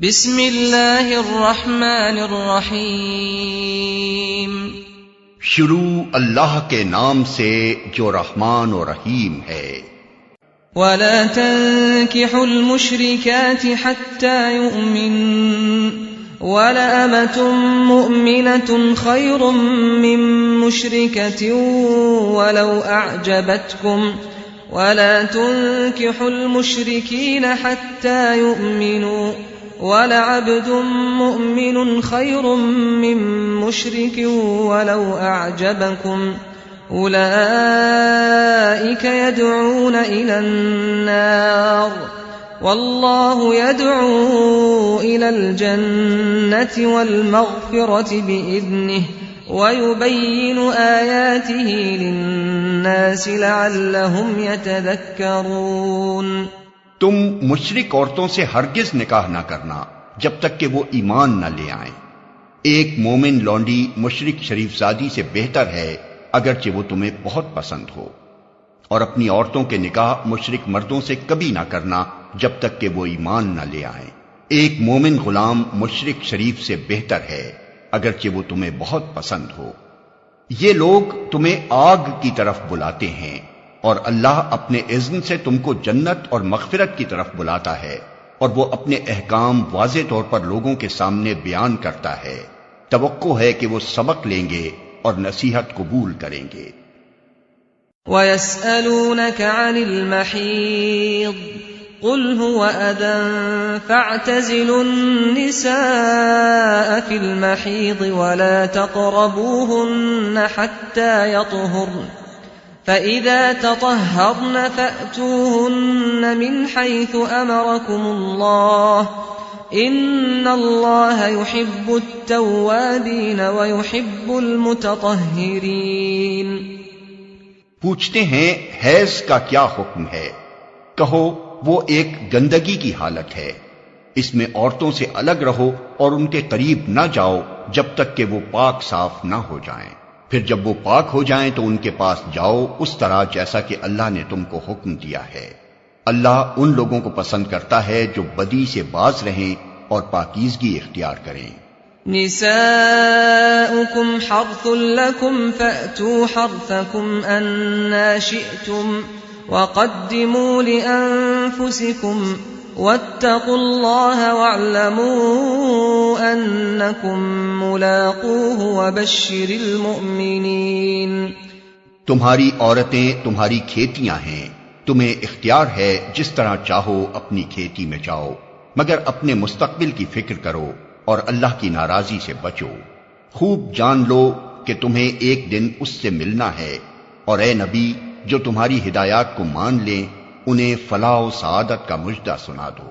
بسم اللہ الرحمن الرحیم۔ شروع اللہ کے نام سے جو رحمان و رحیم ہے۔ وَلَا تَنكِحُوا الْمُشْرِكَاتِ حَتَّى يُؤْمِنَّ وَلَأَمَةٌ مُؤْمِنَةٌ خَيْرٌ مِّن مُّشْرِكَةٍ وَلَوْ أَعْجَبَتْكُمْ وَلَا تُنكِحُوا الْمُشْرِكِينَ حَتَّى يُؤْمِنُوا وَلَعَبْدٌ مُؤْمِنٌ خَيْرٌ مِّن مُّشْرِكٍ وَلَوْ أَعْجَبَكُمْ أُولَئِكَ يَدْعُونَ إِلَى النَّارِ وَاللَّهُ يَدْعُو إِلَى الْجَنَّةِ وَالْمَغْفِرَةِ بِإِذْنِهِ وَيُبَيِّنُ آيَاتِهِ لِلنَّاسِ لَعَلَّهُمْ يَتَذَكَّرُونَ۔ تم مشرک عورتوں سے ہرگز نکاح نہ کرنا جب تک کہ وہ ایمان نہ لے آئیں۔ ایک مومن لونڈی مشرک شریف زادی سے بہتر ہے اگرچہ وہ تمہیں بہت پسند ہو، اور اپنی عورتوں کے نکاح مشرک مردوں سے کبھی نہ کرنا جب تک کہ وہ ایمان نہ لے آئیں۔ ایک مومن غلام مشرک شریف سے بہتر ہے اگرچہ وہ تمہیں بہت پسند ہو۔ یہ لوگ تمہیں آگ کی طرف بلاتے ہیں اور اللہ اپنے اذن سے تم کو جنت اور مغفرت کی طرف بلاتا ہے، اور وہ اپنے احکام واضح طور پر لوگوں کے سامنے بیان کرتا ہے۔ توقع ہے کہ وہ سبق لیں گے اور نصیحت قبول کریں گے۔ وَيَسْأَلُونَكَ عَنِ الْمَحِيضِ قُلْ هُوَ أَذًى فَاعْتَزِلُوا النِّسَاءَ فِي الْمَحِيضِ وَلَا تَقْرَبُوهُنَّ حَتَّى يَطْهُرْنَ فَإِذَا تَطَهَّرْنَ فَأْتُوهُنَّ مِنْ حَيْثُ أَمَرَكُمُ اللَّهُ إِنَّ اللَّهَ يُحِبُّ التَّوَّابِينَ وَيُحِبُّ الْمُتَطَهِّرِينَ۔ پوچھتے ہیں حیض کا کیا حکم ہے؟ کہو وہ ایک گندگی کی حالت ہے، اس میں عورتوں سے الگ رہو اور ان کے قریب نہ جاؤ جب تک کہ وہ پاک صاف نہ ہو جائیں، پھر جب وہ پاک ہو جائیں تو ان کے پاس جاؤ اس طرح جیسا کہ اللہ نے تم کو حکم دیا ہے۔ اللہ ان لوگوں کو پسند کرتا ہے جو بدی سے باز رہیں اور پاکیزگی اختیار کریں۔ نساؤکم حرث لکم فأتوا حرثکم انا شئتم وقدموا لأنفسکم واتقوا اللہ واعلموا انکم ملاقوہ وبشر المؤمنین۔ تمہاری عورتیں تمہاری کھیتیاں ہیں، تمہیں اختیار ہے جس طرح چاہو اپنی کھیتی میں جاؤ، مگر اپنے مستقبل کی فکر کرو اور اللہ کی ناراضی سے بچو۔ خوب جان لو کہ تمہیں ایک دن اس سے ملنا ہے، اور اے نبی جو تمہاری ہدایات کو مان لیں انہیں فلاح و سعادت کا مژدہ سنا دو۔